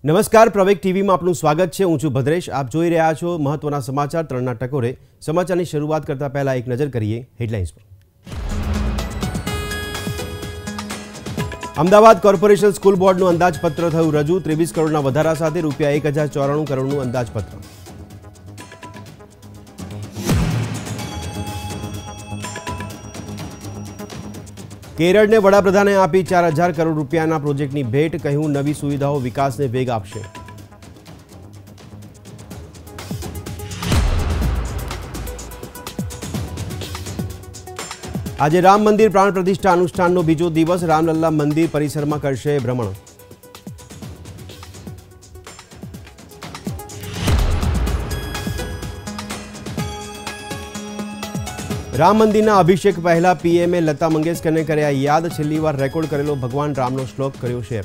નમસ્કાર, પ્રવેગ ટીવીમાં આપનું સ્વાગત છે। હું છું ભદ્રેશ। આપ જોઈ રહ્યા છો મહત્વના સમાચાર ત્રણના ટકોરે। સમાચારની શરૂઆત કરતા પહેલા એક નજર કરીએ હેડલાઇન્સ પર। અમદાવાદ કોર્પોરેશન સ્કૂલ બોર્ડનું અંદાજપત્ર થયું રજૂ। 23 કરોડના વધારા સાથે રૂપિયા 1094 કરોડનું અંદાજપત્ર। केरल ने वडाप्रधाने आपी 4000 करोड़ रूपियाना प्रोजेक्टनी भेट। कहूं नवी सुविधाओं विकासने वेग आपशे। आज राम मंदिर प्राण प्रतिष्ठा अनुष्ठाननो बीजो दिवस। रामलल्ला मंदिर परिसर में करशे भ्रमण। राम मंदिरना अभिषेक पहला पीएमए लता मंगेशकर ने कर्या याद। छेल्ली वार रेकॉर्ड करेलो भगवान रामनो श्लोक कर्यो शेर।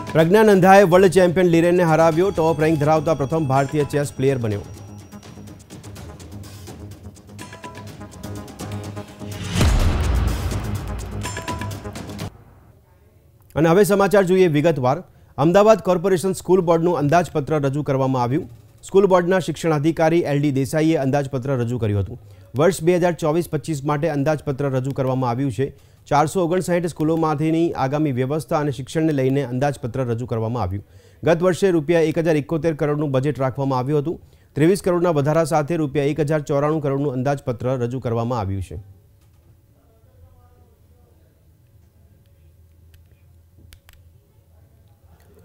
प्रज्ञानंदाए वर्ल्ड चेम्पियन लीरेन ने हराव्यो। टॉप रेंक धरावता प्रथम भारतीय चेस प्लेयर बन्यो। અને હવે સમાચાર જોઈએ વિગતવાર। અમદાવાદ કોર્પોરેશન સ્કૂલ બોર્ડનું અંદાજપત્ર રજૂ કરવામાં આવ્યું। સ્કૂલ બોર્ડના શિક્ષણાધિકારી એલડી દેસાઈએ અંદાજપત્ર રજૂ કર્યું હતું। વર્ષ 2024-25 માટે અંદાજપત્ર રજૂ કરવામાં આવ્યું છે। 459 સ્કૂલોમાંથીની આગામી વ્યવસ્થા અને શિક્ષણને લઈને અંદાજપત્ર રજૂ કરવામાં આવ્યું। ગત વર્ષે રૂપિયા 1071 કરોડનું બજેટ રાખવામાં આવ્યું હતું। 23 કરોડના વધારા સાથે રૂપિયા 1094 કરોડનું અંદાજપત્ર રજૂ કરવામાં આવ્યું છે।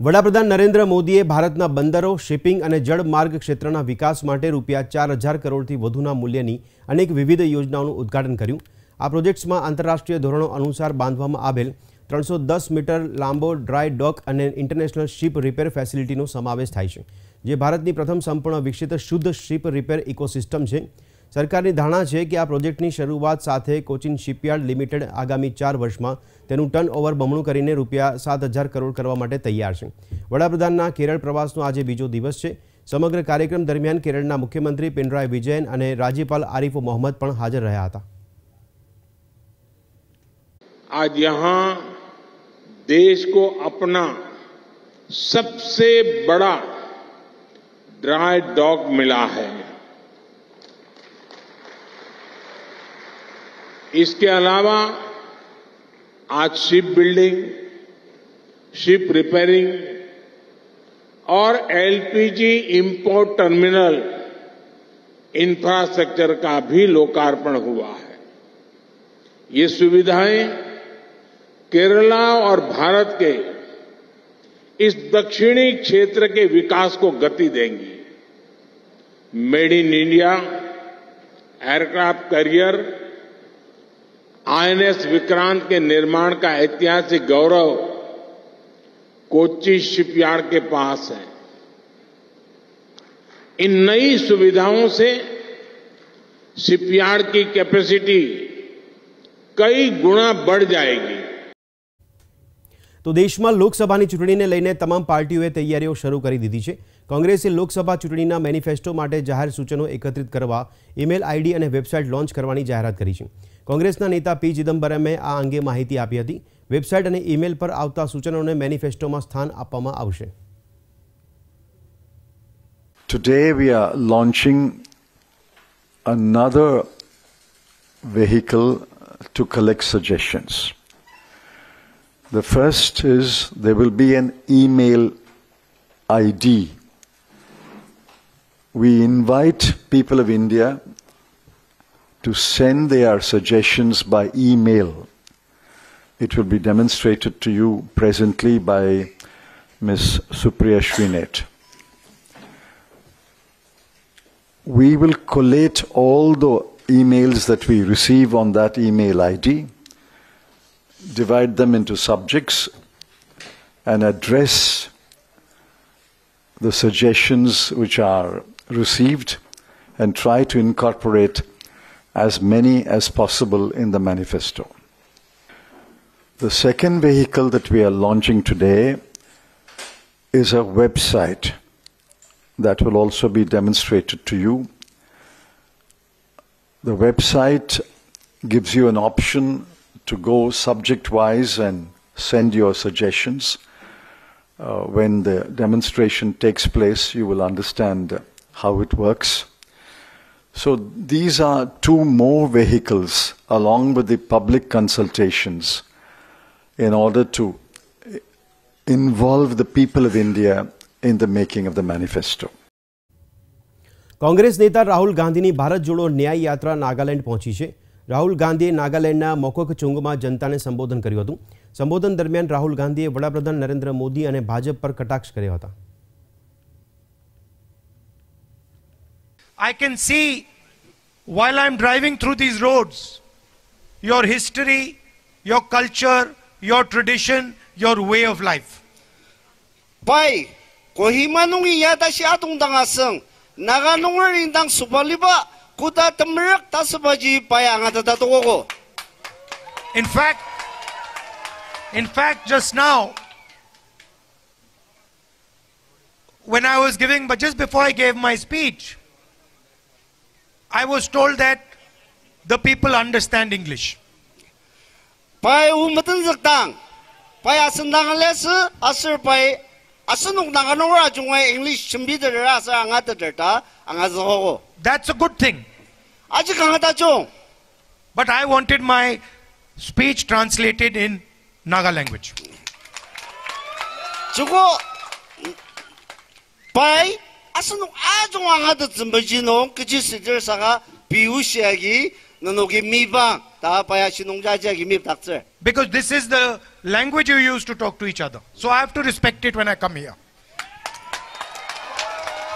वडाप्रधान नरेन्द्र मोदीए भारतना बंदरो, शिपिंग और जलमार्ग क्षेत्रना विकास माटे रूपिया 4000 करोड़थी वधुना मूल्यनी अनेक विविध योजनाओनुं उद्घाटन कर्युं। आ प्रोजेक्ट्समां आंतरराष्ट्रीय धोरणों अनुसार बांधवामां आवेल 310 मीटर लांबो ड्राय डॉक और इंटरनेशनल शिप रिपेर फेसिलिटीनो समावेश थाय छे, जे भारतनी प्रथम संपूर्ण विकसित शुद्ध शिप रिपेर इकोसिस्टम है। सरकारनी धारणा है कि आ प्रोजेक्टनी शरूआत साथे कोचिन शिपयार्ड लिमिटेड आगामी 4 वर्ष में तेनुं टर्न ओवर बमणुं करीने रूपिया 7000 करोड़ करवा माटे तैयार है। वडाप्रधानना केरल प्रवासनो आज बीजो दिवस है। समग्र कार्यक्रम दरमियान केरलना मुख्यमंत्री पिनराई विजयन और राज्यपाल आरिफ मोहम्मद पण हाजर रह्या हता। आज यहाँ देश को अपना सबसे बड़ा ड्राई डॉक मिला है। इसके अलावा आज शिप बिल्डिंग, शिप रिपेयरिंग और एलपीजी इंपोर्ट टर्मिनल इंफ्रास्ट्रक्चर का भी लोकार्पण हुआ है। ये सुविधाएं केरला और भारत के इस दक्षिणी क्षेत्र के विकास को गति देंगी। Made in India aircraft carrier INS Vikrant के निर्माण का ऐतिहासिक गौरव कोच्चि शिपयार्ड के पास है। इन नई सुविधाओं से शिपयार्ड की कैपेसिटी कई गुना बढ़ जाएगी। तो देश में लोकसभा चूंटणी ने लईने तमाम पार्टीओए तैयारीओ शुरू कर दी है। कांग्रेसे लोकसभा चूंटणीना मेनिफेस्टो माटे जाहेर सूचनों एकत्रित करवा ईमेल आईडी और वेबसाइट लॉन्च करवानी जाहेरात करी है। कांग्रेसना नेता पी चिदंबरमे आ अंगे माहिती आपी हती। वेबसाइट और ईमेल पर आवता सूचनों ने मेनिफेस्टो में स्थान आपवामां आवशे। Today we are launching another vehicle to collect suggestions. The first is there will be an email ID. We invite people of India to send their suggestions by email. It will be demonstrated to you presently by Ms. Supriya Shrinet. We will collate all the emails that we receive on that email ID, divide them into subjects and address the suggestions which are received and try to incorporate as many as possible in the manifesto. The second vehicle that we are launching today is a website that will also be demonstrated to you. The website gives you an option to go subject-wise and send your suggestions. When the demonstration takes place, you will understand how it works. So these are two more vehicles along with the public consultations in order to involve the people of India in the making of the manifesto. Congress નેતા રાહુલ ગાંધીની ભારત જોડો ન્યાય યાત્રા નાગાલેન્ડ પહોંચી છે. રાહુલ ગાંધીએ નાગાલેન્ડના મોકોકચુંગમાં જનતાને સંબોધન કર્યું હતું. સંબોધન દરમિયાન રાહુલ ગાંધીએ વડાપ્રધાન નરેન્દ્ર મોદી અને ભાજપ પર કટાક્ષ કર્યા હતા. I can see while I'm driving through these roads, your history, your culture, your tradition, your way of life. Pai, kohima nungi yada si atong dangasang, naga nungar indang subaliba, kuda temerak tasabaji paya angatatato. In fact, just now, when I was giving, but just before I gave my speech, I was told that the people understand English. Pai umatan zaktang, pai asandang les, asir pai asanuk nanganora jungay English chambida rasa angataterta angazaho. That's a good thing. Aji kangatacho. But I wanted my speech translated in Naga language. Chuko pai asanuk ajung angatatzimbajino kajisidir saga piushiagi nanogi mibang ta payasinungjaji mib takse. Because this is the language you use to talk to each other. So I have to respect it when I come here.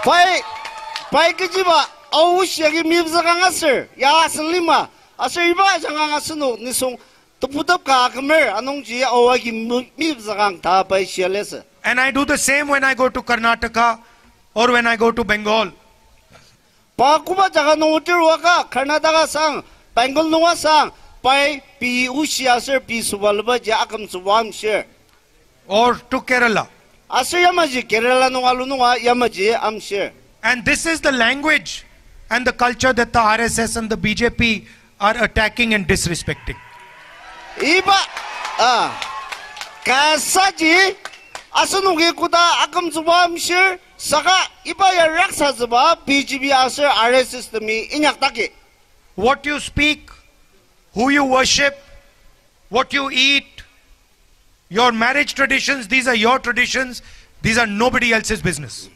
Pai kajiba aushiagi mib zagangasir ya aslima asir iba jangangasunu nisung tuputap ka kamer anongji awagi mib zagang ta pai shialesa. And I do the same when I go to Karnataka or when I go to Bengal. Pa kuba jaga notirwaka Karnataka sang Bengal nuwa sang pai pi ushiasir pi subalba ja akam subam share. Or to Kerala. Asir yamaji Kerala nuwa yamaji am share. And this is the language and the culture that the RSS and the BJP are attacking and disrespecting. Iba kasaji asanugi kuda akam subam share saka iba ya raksa zuba BJP asir RSS temi inyak taki. What you speak, who you worship, what you eat, your marriage traditions, these are your traditions, these are nobody else's business.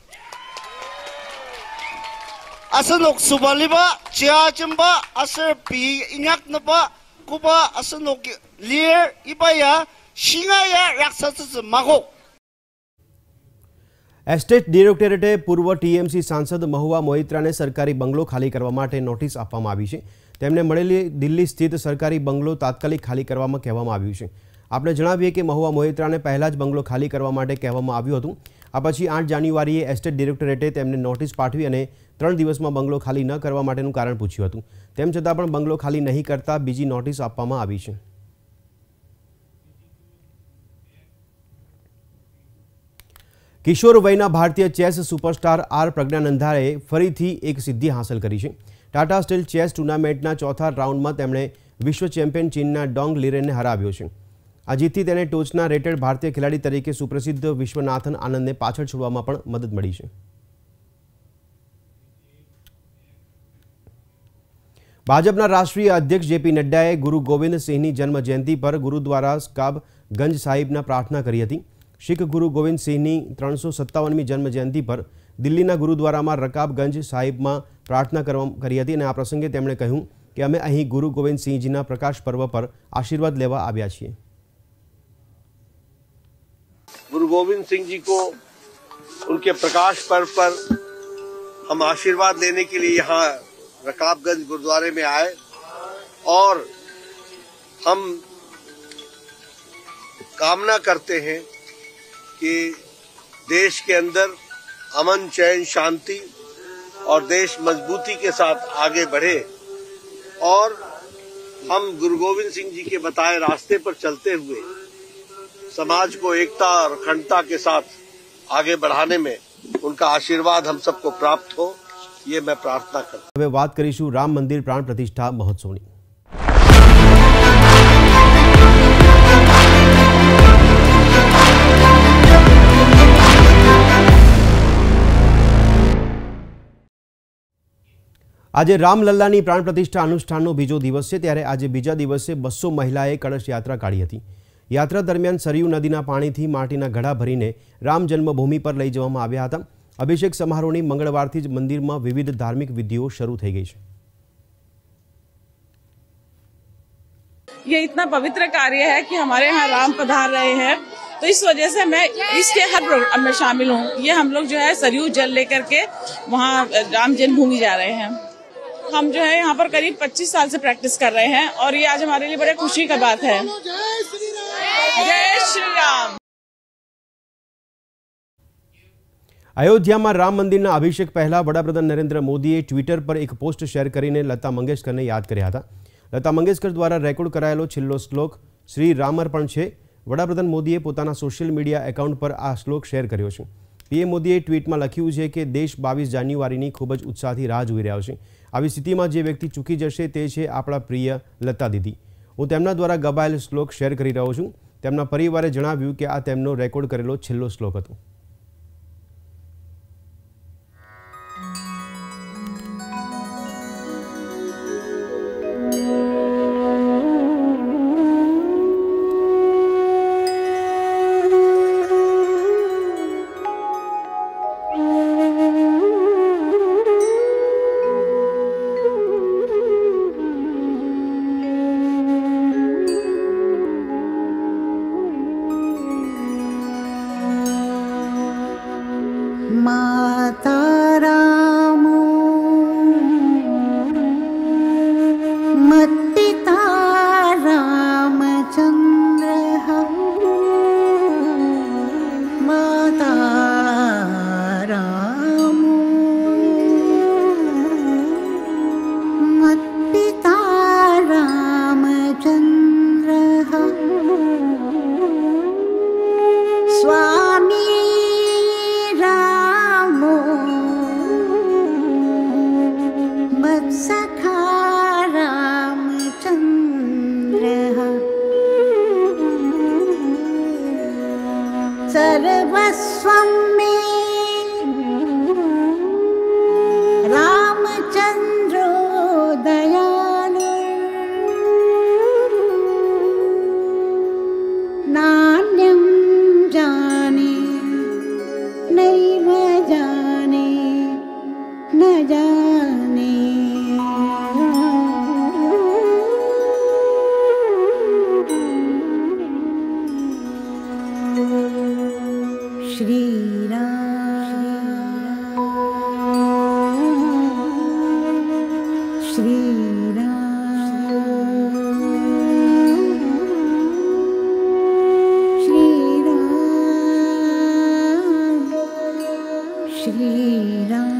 Asanok subaliba, chia chimba, asir pi inyak naba, kuba asanok lir ibaya, shingaya raksasa magok. Estate ડિરેક્ટરેટે પૂર્વ TMC સાંસદ મહુવા મોઇત્રાને સરકારી બંગલો ખાલી કરવા માટે notice આપવામાં આવી છે. તેમને મળેલી દિલ્હી સ્થિત સરકારી બંગલો તાત્કાલિક ખાલી કરવામાં કહેવામાં આવ્યું છે. આપણે જણાવીએ કે મહુવા મોઇત્રાને પહેલા જ બંગલો ખાલી કરવા માટે કહેવામાં આવ્યું હતું. આ પછી 8 જાન્યુઆરીએ એસ્ટેટ ડિરેક્ટરેટે તેમને નોટિસ પાઠવી અને 3 દિવસમાં બંગલો ખાલી ન કરવા માટેનું કારણ પૂછ્યું હતું. તેમ છતાં પણ બંગલો ખાલી નહીં કરતા બીજી નોટિસ આપવામાં આવી છે. કિશોર વયના ભારતીય ચેસ સુપરસ્ટાર આર પ્રજ્ઞાનંદાએ ફરીથી એક સિદ્ધિ હાંસલ કરી છે. ટાટા સ્ટીલ ચેસ ટુર્નામેન્ટના ચોથા રાઉન્ડમાં તેમણે વિશ્વ ચેમ્પિયન ચીનના ડોંગ લીરેને હરાવ્યો છે. આ જીતથી તેને ટોચના રેટેડ ભારતીય ખેલાડી તરીકે સુપ્રસિદ્ધ વિશ્વનાથન આનંદને પાછળ છોડવામાં પણ મદદ મળી છે. ભાજપના રાષ્ટ્રીય અધ્યક્ષ જેપી નડ્ડાએ ગુરુ ગોવિંદ સિંહની જન્મજયંતિ પર ગુરુદ્વારા કાબગંજ સાહિબના પ્રાર્થના કરી હતી. શીખ ગુરુ ગોવિંદ સિંહની 357મી જન્મજયંતિ પર દિલ્હીના ગુરુદ્વારામાં રકાબગંજ સાહિબમાં પ્રાર્થના કરી હતી અને આ પ્રસંગે તેમણે કહ્યું કે અમે અહીં ગુરુ ગોવિંદ સિંહજીના પ્રકાશ પર્વ પર આશીર્વાદ લેવા આવ્યા છીએ. गुरु गोविंद सिंह जी को उनके प्रकाश पर्व पर हम आशीर्वाद लेने के लिए यहाँ रकाबगंज गुरुद्वारे में आए और हम कामना करते हैं कि देश के अंदर अमन चैन शांति और देश मजबूती के साथ आगे बढ़े और हम गुरु गोविंद सिंह जी के बताए रास्ते पर चलते हुए समाज को एकता और अखंडता के साथ आगे बढ़ाने में उनका आशीर्वाद हम सबको प्राप्त हो, ये मैं प्रार्थना करता हूं. હવે વાત કરીશું રામ મંદિર પ્રાણ પ્રતિષ્ઠા મહોત્સવની. આજે રામલલ્લાની પ્રાણ પ્રતિષ્ઠા અનુષ્ઠાનનો બીજો દિવસ છે, ત્યારે આજે બીજા દિવસે 200 મહિલાએ કળશ યાત્રા કાઢી હતી। યાત્રા દરમિયાન સરયુ નદીના પાણીથી માટીના ઘડા ભરીને રામ જન્મભૂમિ પર લઈ જવામાં આવ્યા હતા। અભિષેક સમારોહની મંગળવારથી જ મંદિરમાં વિવિધ ધાર્મિક વિધિઓ શરૂ થઈ ગઈ છે। ये इतना पवित्र कार्य है कि हमारे यहाँ राम पधार रहे हैं, तो इस वजह से मैं इसके हर प्रोग्राम में शामिल हूँ। ये हम लोग जो है सरयू जल लेकर के वहाँ राम जन्मभूमि जा रहे हैं। हम जो है यहाँ पर करीब 25 साल से प्रैक्टिस कर रहे हैं और ये आज हमारे लिए बड़े खुशी का बात है। जय श्री राम। અયોધ્યામાં રામ મંદિરના અભિષેક પહેલા વડાપ્રધાન નરેન્દ્ર મોદીએ ટ્વિટર પર એક પોસ્ટ શેર કરીને લતા મંગેશકરને યાદ કર્યા હતા। લતા મંગેશકર દ્વારા રેકોર્ડ કરાયેલો છેલ્લો શ્લોક શ્રી રામર્પણ છે। વડાપ્રધાન મોદીએ પોતાના સોશિયલ મીડિયા એકાઉન્ટ પર આ શ્લોક શેર કર્યો છે। પીએમ મોદીએ ટ્વીટમાં લખ્યું છે કે દેશ 22 જાન્યુઆરીની ખૂબ જ ઉત્સાહથી રાહ જોઈ રહ્યો છે। આવી સ્થિતિમાં જે વ્યક્તિ ચૂકી જશે તે છે આપણા પ્રિય લતા દીદી। હું તેમના દ્વારા ગવાયેલ શ્લોક શેર કરી રહ્યો છું। તેમના પરિવારે જણાવ્યું કે આ તેમનો રેકોર્ડ કરેલો છેલ્લો શ્લોક હતો। माता रामो मत्पिता रामचन्द्रः माता रामो मत्पिता रामचन्द्रः स्वामी सखा रामचन्द्रः सर्वस्वं मे रामचन्द्रो दयालु नान्यं जाने नैव जाने न जाने। श्री राम श्री राम श्री राम श्री राम।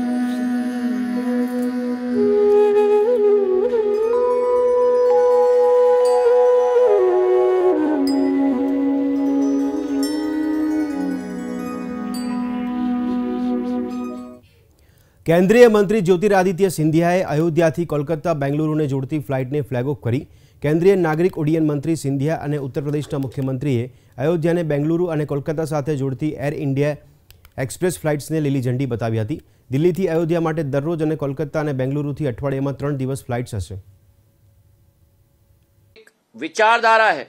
કેન્દ્રીય મંત્રી જ્યોતિરાદિત્ય સિંધિયાએ અયોધ્યાથી કોલકાતા બેંગલુરુને જોડતી ફ્લાઇટને ફ્લેગ ઓફ કરી। કેન્દ્રીય નાગરિક ઉડ્ડયન મંત્રી સિંધિયા અને ઉત્તર પ્રદેશના મુખ્યમંત્રીએ અયોધ્યાને બેંગલુરુ અને કોલકાતા સાથે જોડતી એર ઇન્ડિયા એક્સપ્રેસ ફ્લાઇટ્સને લીલી ઝંડી બતાવી હતી। દિલ્હીથી અયોધ્યા માટે દરરોજ અને કોલકાતા અને બેંગલુરુથી અઠવાડિયામાં 3 દિવસ ફ્લાઇટ્સ હશે। विचारधारा है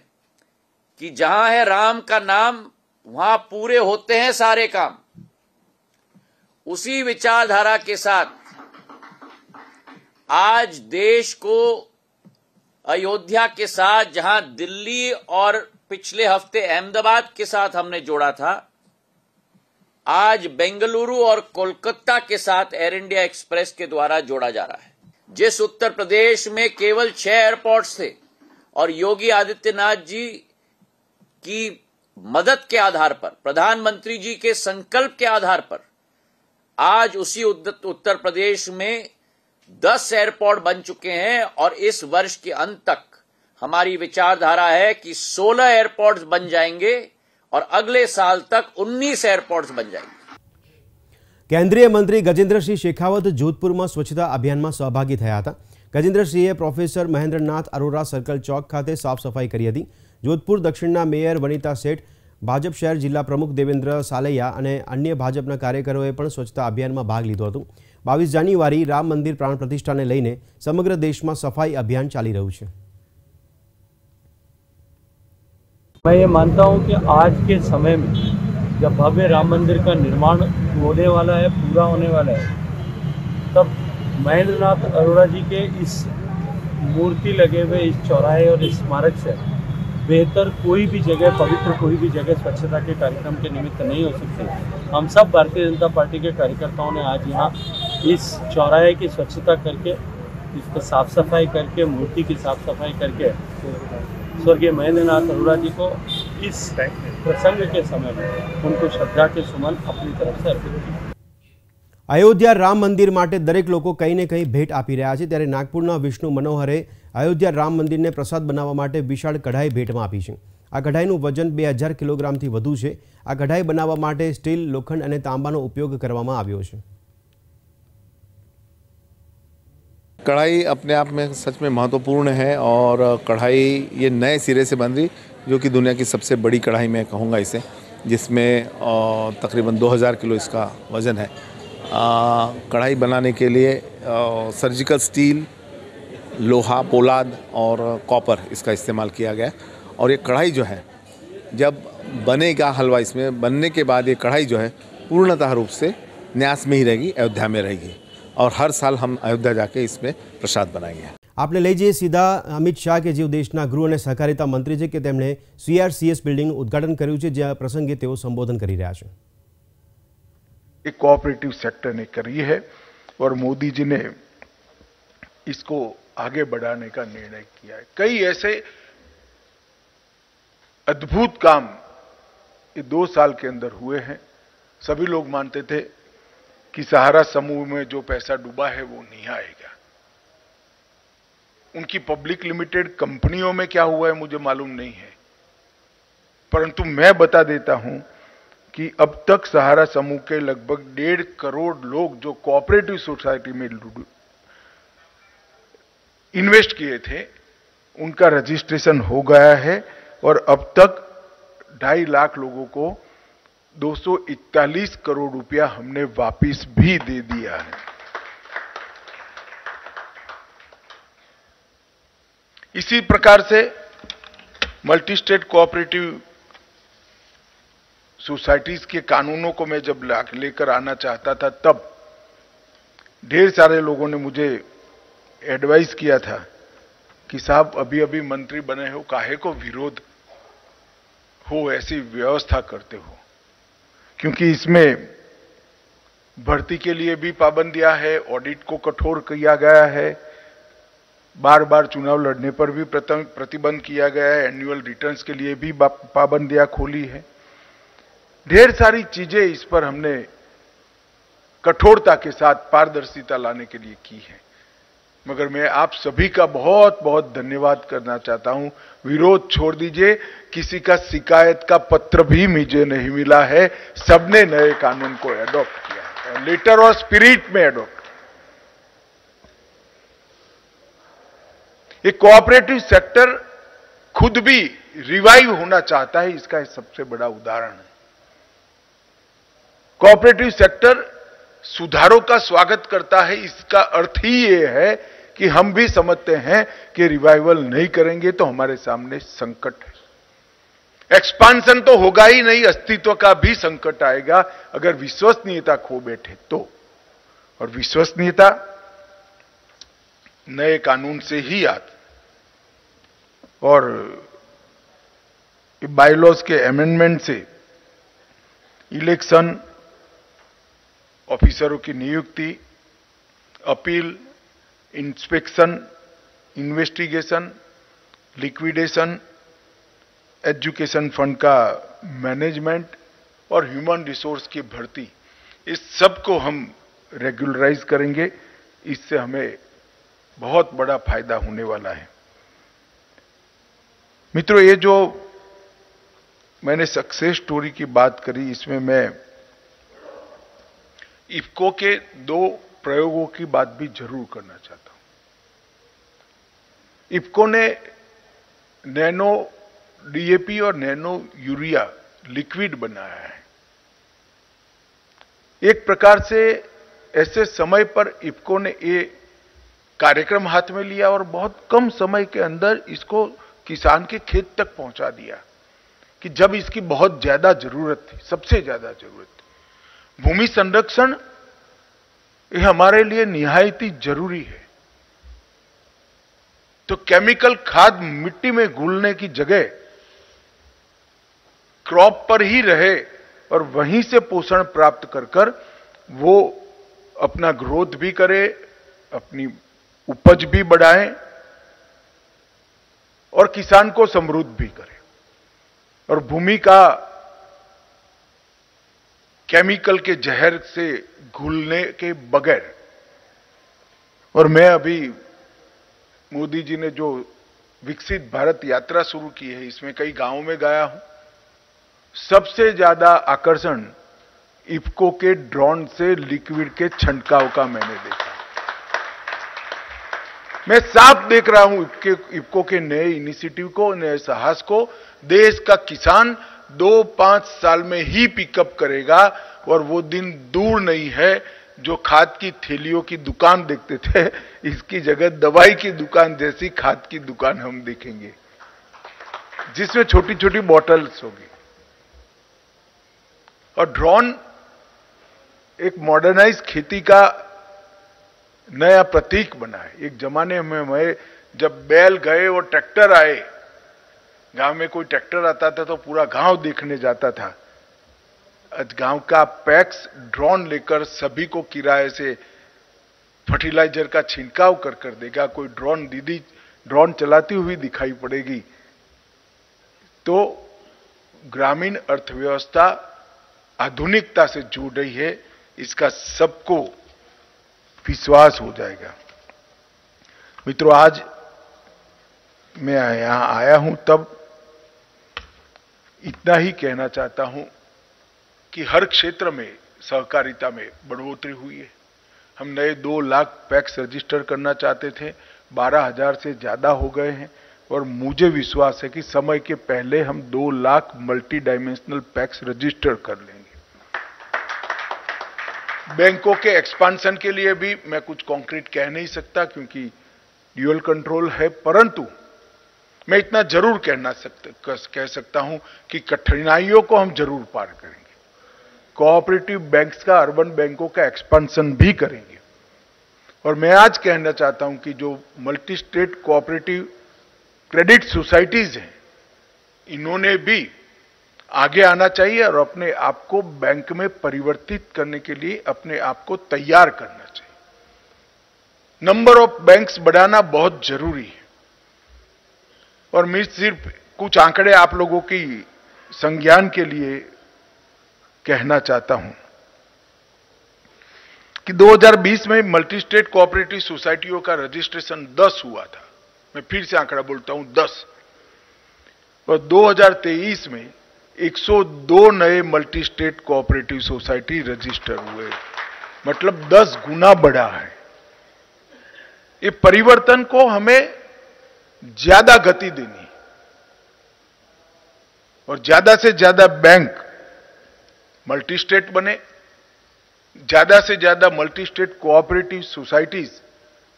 कि जहां है राम का नाम वहां पूरे होते हैं सारे काम। उसी विचारधारा के साथ आज देश को अयोध्या के साथ, जहां दिल्ली और पिछले हफ्ते अहमदाबाद के साथ हमने जोड़ा था, आज बेंगलुरु और कोलकाता के साथ एयर इंडिया एक्सप्रेस के द्वारा जोड़ा जा रहा है। जिस उत्तर प्रदेश में केवल 6 एयरपोर्ट्स थे और योगी आदित्यनाथ जी की मदद के आधार पर, प्रधानमंत्री जी के संकल्प के आधार पर आज उसी उत्तर प्रदेश में 10 एयरपोर्ट बन चुके हैं और इस वर्ष के अंत तक हमारी विचारधारा है कि 16 एयरपोर्ट्स बन जाएंगे और अगले साल तक 19 एयरपोर्ट्स बन जाएंगे। केंद्रीय मंत्री गजेंद्रसिंह शेखावत जोधपुर में स्वच्छता अभियान में सहभागी थया हता। गजेंद्रसिंहे प्रोफेसर महेंद्रनाथ अरोरा सर्कल चौक खाते साफ सफाई करी हती। जोधपुर दक्षिणना मेयर वनिता सेठ, भाजप शहर जिला प्रमुख देवेन्द्र सालैया और अन्य भाजपा कार्यकरोए पण स्वच्छता अभियान में भाग लीधो हतो। 22 જાન્યુઆરી રામ મંદિર પ્રાણ પ્રતિષ્ઠાને લઈને સમગ્ર દેશમાં સફાઈ અભિયાન ચાલી રહ્યું છે। मैं ये मानता हूँ कि आज के समय में जब भव्य राम मंदिर का निर्माण होने वाला है, पूरा होने वाला है, तब महेंद्रनाथ अरोड़ा जी के इस मूर्ति लगे हुए इस चौराहे और इस स्मारक से बेहतर कोई भी जगह, पवित्र कोई भी जगह स्वच्छता के कार्यक्रम के निमित्त नहीं हो सकती। हम सब भारतीय जनता पार्टी के कार्यकर्ताओं ने आज यहाँ इस चौराहे की स्वच्छता करके, इसको साफ सफाई करके, मूर्ति की साफ सफाई करके स्वर्गीय महेंद्रनाथ अरोड़ा जी को इस प्रसंग के समय में उनको श्रद्धा के सुमन अपनी तरफ से अर्पित किए। अयोध्या राम मंदिर माटे दरेक लोको कहीं ने कहीं भेट आपी रह्या छे, त्यारे नागपुरना विष्णु मनोहरे अयोध्या राम मंदिर ने प्रसाद बनावा माटे विशाल कढ़ाई भेटमां आपी छे। आ कढ़ाईनुं वजन 2000 किलोग्रामथी वधु छे। आ कढ़ाई बनावा माटे स्टील, लोखंड अने तांबानो उपयोग करवामां आव्यो छे। कढ़ाई अपने आप में सच में महत्वपूर्ण है और कढ़ाई ये नए सिरे से बन रही, जो कि दुनिया की सबसे बड़ी कढ़ाई मैं कहूँगा इसे, जिसमें तकरीबन 2000 किलो इसका वज़न है। कढ़ाई बनाने के लिए सर्जिकल स्टील, लोहा, पोलाद और कॉपर इसका इस्तेमाल किया गया। और ये कढ़ाई जो है जब बनेगा हलवा, इसमें बनने के बाद ये कढ़ाई जो है पूर्णतः रूप से न्यास में ही रहेगी, अयोध्या में रहेगी और हर साल हम अयोध्या जाके इसमें प्रसाद बनाएंगे। आपने लई जईए सीधा अमित शाह के जेओ देशना गृह और सहकारिता मंत्री है कि तेमणे CRCS बिल्डिंग उद्घाटन कर्युं छे, ज्यां प्रसंगे तेओ संबोधन करी रह्या छे। एक कोऑपरेटिव सेक्टर ने करी है और मोदी जी ने इसको आगे बढ़ाने का निर्णय किया है। कई ऐसे अद्भुत काम ये 2 साल के अंदर हुए हैं। सभी लोग मानते थे कि सहारा समूह में जो पैसा डूबा है वो नहीं आएगा। उनकी पब्लिक लिमिटेड कंपनियों में क्या हुआ है मुझे मालूम नहीं है, परंतु मैं बता देता हूं कि अब तक सहारा समूह के लगभग 1.5 करोड़ लोग जो कोऑपरेटिव सोसाइटी में इन्वेस्ट किए थे, उनका रजिस्ट्रेशन हो गया है और अब तक 2.5 लाख लोगों को 241 करोड़ रुपया हमने वापिस भी दे दिया है। इसी प्रकार से मल्टी स्टेट कोऑपरेटिव सोसाइटीज के कानूनों को मैं जब लेकर आना चाहता था, तब ढेर सारे लोगों ने मुझे एडवाइस किया था कि साहब अभी अभी मंत्री बने हो, काहे को विरोध हो ऐसी व्यवस्था करते हो, क्योंकि इसमें भर्ती के लिए भी पाबंदियां है, ऑडिट को कठोर किया गया है, बार बार चुनाव लड़ने पर भी प्रतिबंध किया गया है, एनुअल रिटर्न्स के लिए भी पाबंदियां खोली है। ढेर सारी चीजें इस पर हमने कठोरता के साथ पारदर्शिता लाने के लिए की है। मगर मैं आप सभी का बहुत बहुत धन्यवाद करना चाहता हूं। विरोध छोड़ दीजिए, किसी का शिकायत का पत्र भी मुझे नहीं मिला है। सबने नए कानून को एडॉप्ट किया है, लेटर और स्पिरिट में एडॉप्ट। ये कोऑपरेटिव सेक्टर खुद भी रिवाइव होना चाहता है, इसका सबसे बड़ा उदाहरण है। कोऑपरेटिव सेक्टर सुधारों का स्वागत करता है। इसका अर्थ ही ये है कि हम भी समझते हैं कि रिवाइवल नहीं करेंगे तो हमारे सामने संकट है। एक्सपांशन तो होगा ही नहीं, अस्तित्व का भी संकट आएगा अगर विश्वसनीयता खो बैठे तो। और विश्वसनीयता नए कानून से ही आती। और बायलॉज के अमेंडमेंट से इलेक्शन ऑफिसरों की नियुक्ति, appeal, inspection, investigation, liquidation, education fund का मैनेजमेंट और ह्यूमन रिसोर्स की भर्ती, इस सब को हम रेगुलराइज करेंगे। इससे हमें बहुत बड़ा फायदा होने वाला है। मित्रों, ये जो मैंने सक्सेस स्टोरी की बात करी, इसमें मैं इफ्को के 2 प्रयोगों की बात भी जरूर करना चाहता हूं। इफ्को ने नैनो डीएपी और नैनो यूरिया लिक्विड बनाया है। एक प्रकार से ऐसे समय पर इफ्को ने ये कार्यक्रम हाथ में लिया और बहुत कम समय के अंदर इसको किसान के खेत तक पहुंचा दिया कि जब इसकी बहुत ज्यादा जरूरत थी, सबसे ज्यादा जरूरत थी। भूमि संरक्षण ये हमारे लिए निहायत ही जरूरी है। तो केमिकल खाद मिट्टी में घुलने की जगह क्रॉप पर ही रहे और वहीं से पोषण प्राप्त कर कर वो अपना ग्रोथ भी करे, अपनी उपज भी बढ़ाए और किसान को समृद्ध भी करे और भूमि का केमिकल के जहर से घुलने के बगैर। और मैं अभी मोदी जी ने जो विकसित भारत यात्रा शुरू की है, इसमें कई गांवों में गया हूं। सबसे ज्यादा आकर्षण इफ्को के ड्रोन से लिक्विड के छंटकाव का मैंने देखा। मैं साफ देख रहा हूं इफ्को के नए इनिशिएटिव को, नए साहस को। देश का किसान 2-5 साल में ही पिकअप करेगा और वो दिन दूर नहीं है जो खाद की थैलियों की दुकान देखते थे, इसकी जगह दवाई की दुकान जैसी खाद की दुकान हम देखेंगे, जिसमें छोटी छोटी बॉटल्स होगी। और ड्रोन एक मॉडर्नाइज खेती का नया प्रतीक बना है। एक जमाने में मैं जब बैल गए और ट्रैक्टर आए, गांव में कोई ट्रैक्टर आता था तो पूरा गांव देखने जाता था। आज गांव का पैक्स ड्रोन लेकर सभी को किराए से फर्टिलाइजर का छिड़काव कर देगा। कोई ड्रोन दीदी ड्रोन चलाती हुई दिखाई पड़ेगी। तो ग्रामीण अर्थव्यवस्था आधुनिकता से जुड़ रही है, इसका सबको विश्वास हो जाएगा। मित्रों, आज मैं यहां आया हूं तब इतना ही कहना चाहता हूं कि हर क्षेत्र में सहकारिता में बढ़ोतरी हुई है। हम नए 2 लाख पैक्स रजिस्टर करना चाहते थे, 12,000 से ज्यादा हो गए हैं और मुझे विश्वास है कि समय के पहले हम 2 lakh multi dimensional PACS register कर लेंगे। बैंकों के एक्सपांशन के लिए भी मैं कुछ कॉन्क्रीट कह नहीं सकता क्योंकि ड्यूअल कंट्रोल है, परंतु मैं इतना जरूर कह सकता हूं कि कठिनाइयों को हम जरूर पार करेंगे। कोऑपरेटिव बैंक्स का, अर्बन बैंकों का एक्सपांशन भी करेंगे। और मैं आज कहना चाहता हूं कि जो multi state cooperative credit societies हैं, इन्होंने भी आगे आना चाहिए और अपने आप को बैंक में परिवर्तित करने के लिए अपने आप को तैयार करना चाहिए। नंबर ऑफ बैंक्स बढ़ाना बहुत जरूरी है। और मैं सिर्फ कुछ आंकड़े आप लोगों की संज्ञान के लिए कहना चाहता हूं कि 2020 में मल्टी स्टेट कोऑपरेटिव सोसाइटियों का रजिस्ट्रेशन 10 हुआ था। मैं फिर से आंकड़ा बोलता हूं, 10। और 2023 में 102 नए multi state cooperative society register हुए, मतलब 10 गुना बढ़ा है। ये परिवर्तन को हमें ज्यादा गति देनी और ज्यादा से ज्यादा बैंक मल्टी स्टेट बने, ज्यादा से ज्यादा multi state cooperative societies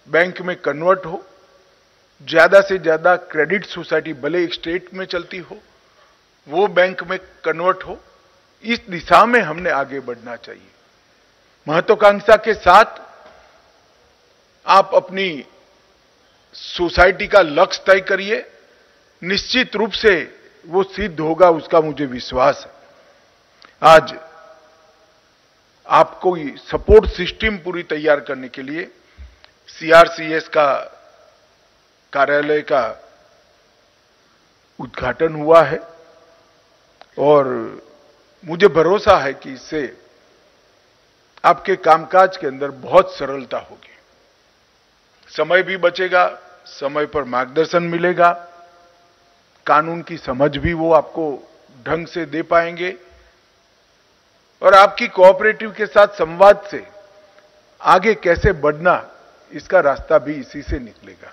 bank में कन्वर्ट हो, ज्यादा से ज्यादा क्रेडिट सोसाइटी भले एक स्टेट में चलती हो वो बैंक में कन्वर्ट हो। इस दिशा में हमने आगे बढ़ना चाहिए। महत्वाकांक्षा के साथ आप अपनी सोसाइटी का लक्ष्य तय करिए, निश्चित रूप से वो सिद्ध होगा, उसका मुझे विश्वास है। आज आपको सपोर्ट सिस्टम पूरी तैयार करने के लिए सीआरसीएस का कार्यालय का उद्घाटन हुआ है और मुझे भरोसा है कि इससे आपके कामकाज के अंदर बहुत सरलता होगी, समय भी बचेगा, समय पर मार्गदर्शन मिलेगा, कानून की समझ भी वो आपको ढंग से दे पाएंगे और आपकी कोऑपरेटिव के साथ संवाद से आगे कैसे बढ़ना, इसका रास्ता भी इसी से निकलेगा।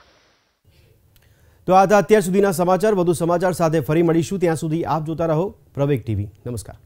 तो આ હતા અત્યાર સુધીના સમાચાર। વધુ સમાચાર સાથે ફરી મળીશું, ત્યાં સુધી આપ જોતા રહો પ્રવેગ ટીવી। નમસ્કાર।